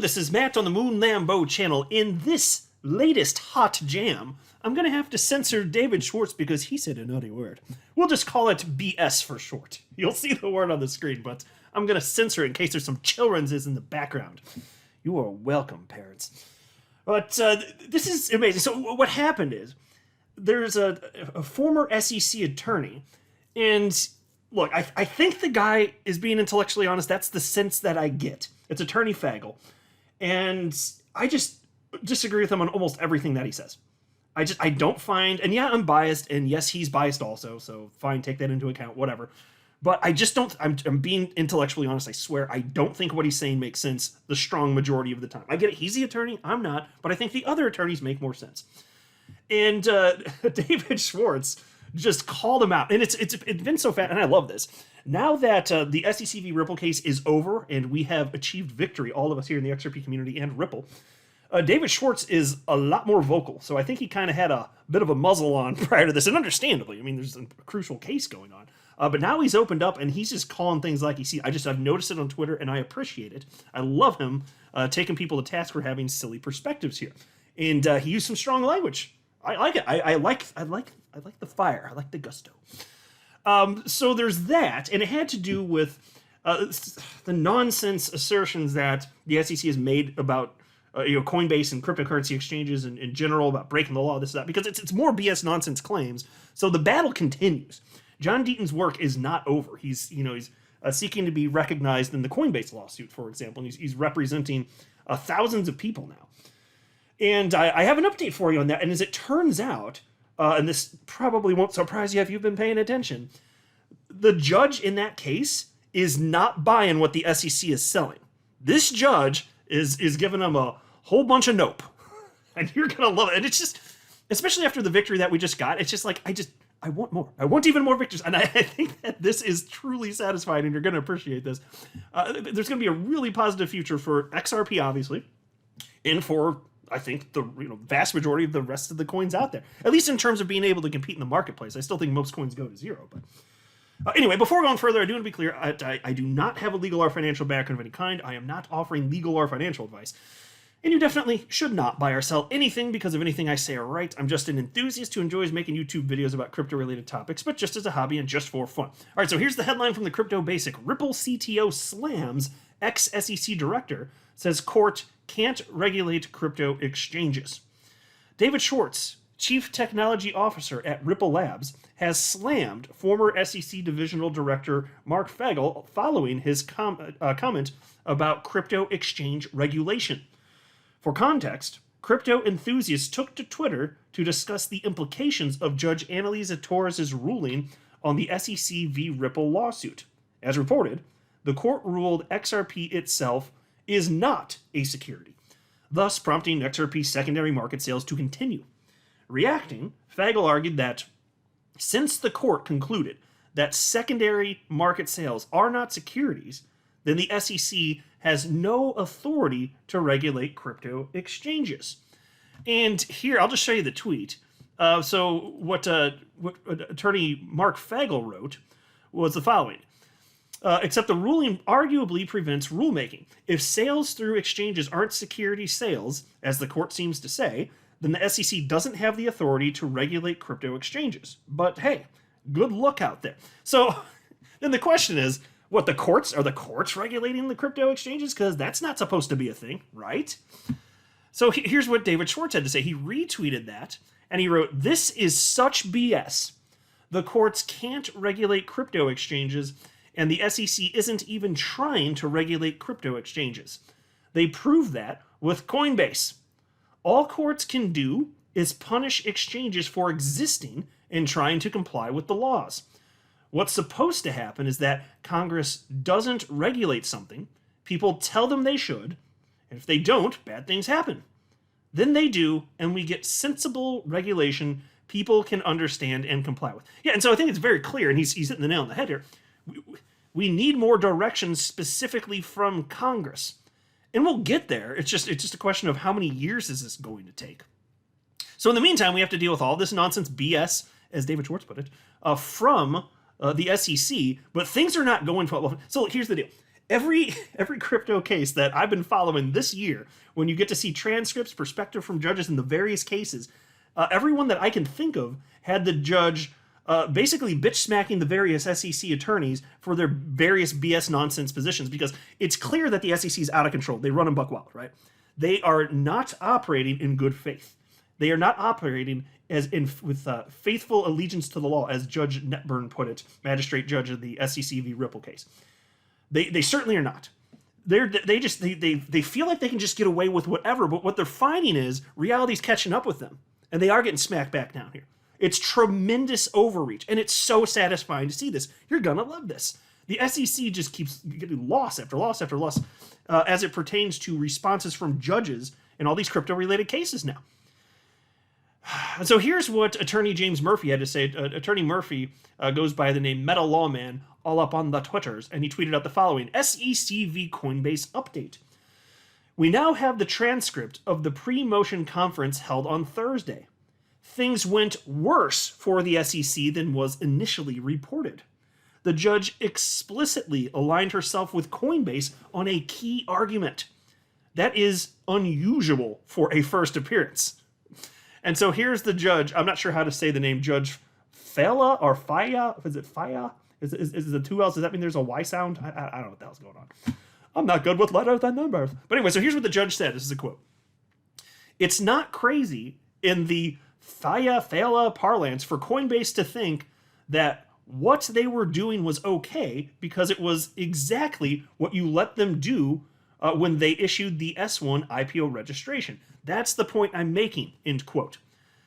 this is Matt on the Moon Lambo channel. In this latest hot jam, I'm going to have to censor David Schwartz because he said a naughty word. We'll just call it BS for short. You'll see the word on the screen, but I'm going to censor it in case there's some children's in the background. You are welcome, parents. But this is amazing. So what happened is, there's a former SEC attorney, and look, I think the guy is being intellectually honest. That's the sense that I get. It's Attorney Fagel. And I just disagree with him on almost everything that he says. I don't find, and yeah, I'm biased, and yes, he's biased also, so fine, take that into account, whatever. But I just don't, I'm being intellectually honest, I swear, I don't think what he's saying makes sense the strong majority of the time. I get it, he's the attorney, I'm not, but I think the other attorneys make more sense. And David Schwartz just called him out, and it's been so fast, and I love this. Now that the SEC v. Ripple case is over, and we have achieved victory, all of us here in the XRP community and Ripple, David Schwartz is a lot more vocal. So I think he kind of had a bit of a muzzle on prior to this, and understandably. I mean, there's a crucial case going on. But now he's opened up, and he's just calling things like he sees. I've noticed it on Twitter, and I appreciate it. I love him taking people to task for having silly perspectives here. And he used some strong language. I like it. I like the fire. I like the gusto. So there's that, and it had to do with the nonsense assertions that the SEC has made about Coinbase and cryptocurrency exchanges in general, about breaking the law, this, that, because it's more BS nonsense claims. So the battle continues. John Deaton's work is not over. He's seeking to be recognized in the Coinbase lawsuit, for example, and he's representing thousands of people now. And I have an update for you on that. And as it turns out, and this probably won't surprise you if you've been paying attention, the judge in that case is not buying what the SEC is selling. This judge is giving them a whole bunch of nope. And you're going to love it. And it's just, especially after the victory that we just got, it's just like, I want more. I want even more victories. And I think that this is truly satisfying, and you're going to appreciate this. There's going to be a really positive future for XRP, obviously, and for, I think, the vast majority of the rest of the coins out there. At least in terms of being able to compete in the marketplace. I still think most coins go to zero. But anyway, before going further, I do want to be clear. I do not have a legal or financial background of any kind. I am not offering legal or financial advice. And you definitely should not buy or sell anything because of anything I say or write. I'm just an enthusiast who enjoys making YouTube videos about crypto-related topics, but just as a hobby and just for fun. All right, so here's the headline from the Crypto Basic. Ripple CTO SLAMS, ex-SEC director, says court can't regulate crypto exchanges. David Schwartz, chief technology officer at Ripple Labs, has slammed former SEC divisional director Mark Fagel following his comment about crypto exchange regulation. For context, crypto enthusiasts took to Twitter to discuss the implications of Judge Annalisa Torres' ruling on the SEC v. Ripple lawsuit. As reported, the court ruled XRP itself is not a security, thus prompting XRP secondary market sales to continue. Reacting, Fagel argued that since the court concluded that secondary market sales are not securities, then the SEC has no authority to regulate crypto exchanges. And here, I'll just show you the tweet. So what attorney Mark Fagel wrote was the following. Except the ruling arguably prevents rulemaking. If sales through exchanges aren't security sales, as the court seems to say, then the SEC doesn't have the authority to regulate crypto exchanges. But hey, good luck out there. So then the question is, what, are the courts regulating the crypto exchanges? Because that's not supposed to be a thing, right? So here's what David Schwartz had to say. He retweeted that, and he wrote, "This is such BS. The courts can't regulate crypto exchanges, and the SEC isn't even trying to regulate crypto exchanges. They prove that with Coinbase. All courts can do is punish exchanges for existing and trying to comply with the laws. What's supposed to happen is that Congress doesn't regulate something, people tell them they should, and if they don't, bad things happen. Then they do, and we get sensible regulation people can understand and comply with." Yeah, and so I think it's very clear, and he's hitting the nail on the head here. We need more direction specifically from Congress. And we'll get there. It's just a question of how many years is this going to take. So in the meantime, we have to deal with all this nonsense BS, as David Schwartz put it, from the SEC, but things are not going well. So here's the deal. every crypto case that I've been following this year, when you get to see transcripts, perspective from judges in the various cases, everyone that I can think of had the judge basically bitch smacking the various SEC attorneys for their various BS nonsense positions, because it's clear that the SEC is out of control. They run them buck wild, right? They are not operating in good faith. They are not operating with faithful allegiance to the law, as Judge Netburn put it, magistrate judge of the SEC v. Ripple case. They certainly are not. They feel like they can just get away with whatever, but what they're finding is reality's catching up with them, and they are getting smacked back down here. It's tremendous overreach, and it's so satisfying to see this. You're gonna love this. The SEC just keeps getting loss after loss after loss as it pertains to responses from judges in all these crypto-related cases now. And so here's what Attorney James Murphy had to say. Attorney Murphy goes by the name Meta Lawman all up on the Twitters, and he tweeted out the following: SEC v. Coinbase update. We now have the transcript of the pre-motion conference held on Thursday. Things went worse for the SEC than was initially reported. The judge explicitly aligned herself with Coinbase on a key argument. That is unusual for a first appearance. And so here's the judge. I'm not sure how to say the name. Judge Faya or Faya? Is it Faya? Is the two L's? Does that mean there's a Y sound? I don't know what the hell's going on. I'm not good with letters and numbers. But anyway, so here's what the judge said. This is a quote. It's not crazy in the Faya parlance for Coinbase to think that what they were doing was okay because it was exactly what you let them do when they issued the S1 IPO registration. That's the point I'm making, end quote.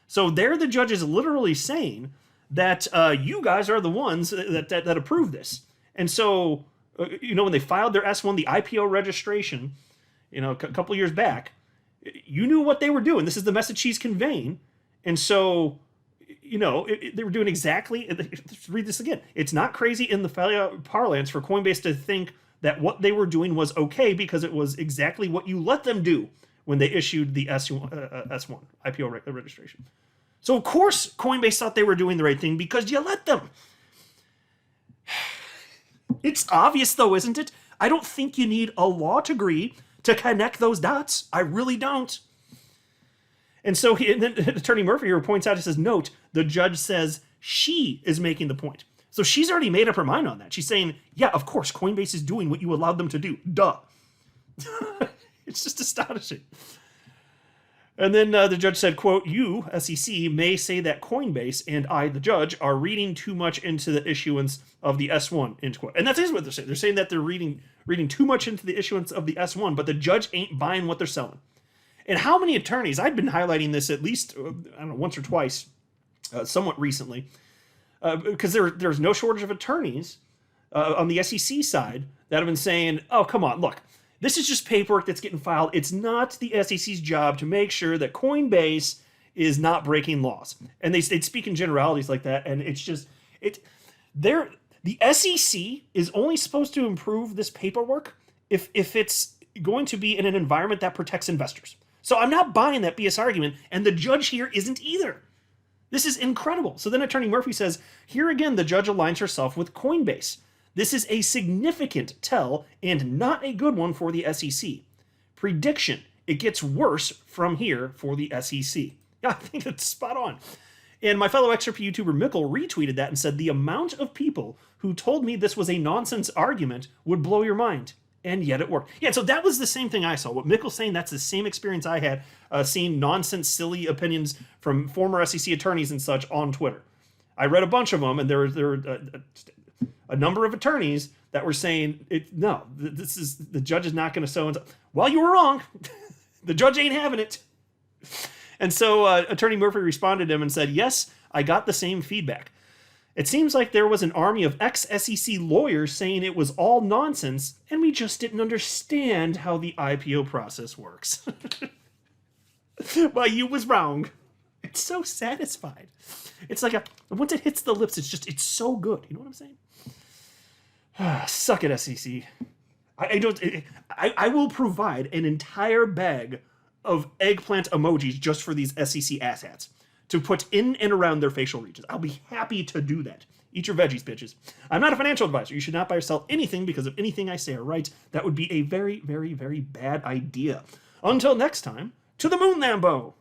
So there the judge is literally saying that you guys are the ones that approved this. And so, when they filed their S1, the IPO registration, a couple years back, you knew what they were doing. This is the message she's conveying. And so, they were doing exactly, let's read this again. It's not crazy in the parlance for Coinbase to think that what they were doing was okay because it was exactly what you let them do when they issued the S1 IPO registration. So, of course, Coinbase thought they were doing the right thing because you let them. It's obvious, though, isn't it? I don't think you need a law degree to connect those dots. I really don't. And so then Attorney Murphy here points out, he says, note, the judge says she is making the point. So she's already made up her mind on that. She's saying, yeah, of course, Coinbase is doing what you allowed them to do. Duh. It's just astonishing. And then the judge said, quote, you, SEC, may say that Coinbase and I, the judge, are reading too much into the issuance of the S1, end quote. And that is what they're saying. They're saying that they're reading too much into the issuance of the S1, but the judge ain't buying what they're selling. And how many attorneys, I've been highlighting this at least, once or twice, somewhat recently, because there's no shortage of attorneys on the SEC side that have been saying, oh, come on, look, this is just paperwork that's getting filed. It's not the SEC's job to make sure that Coinbase is not breaking laws. And they'd speak in generalities like that, and it's just, the SEC is only supposed to improve this paperwork if it's going to be in an environment that protects investors. So I'm not buying that BS argument, and the judge here isn't either. This is incredible. So then Attorney Murphy says, here again, the judge aligns herself with Coinbase. This is a significant tell and not a good one for the SEC. Prediction, it gets worse from here for the SEC. Yeah, I think that's spot on. And my fellow XRP YouTuber Mikkel retweeted that and said, the amount of people who told me this was a nonsense argument would blow your mind. And yet it worked. Yeah, so that was the same thing I saw. What Mikkel's saying, that's the same experience I had seeing nonsense, silly opinions from former SEC attorneys and such on Twitter. I read a bunch of them, and there were a number of attorneys that were saying, the judge is not going to so-and-so. Well, you were wrong. The judge ain't having it. And so Attorney Murphy responded to him and said, yes, I got the same feedback. It seems like there was an army of ex-SEC lawyers saying it was all nonsense, and we just didn't understand how the IPO process works. Well, you was wrong. It's so satisfied. It's like once it hits the lips, it's so good. You know what I'm saying? Suck it, SEC. I will provide an entire bag of eggplant emojis just for these SEC asshats to put in and around their facial regions. I'll be happy to do that. Eat your veggies, bitches. I'm not a financial advisor. You should not buy or sell anything because of anything I say or write. That would be a very, very, very bad idea. Until next time, to the moon, Lambo!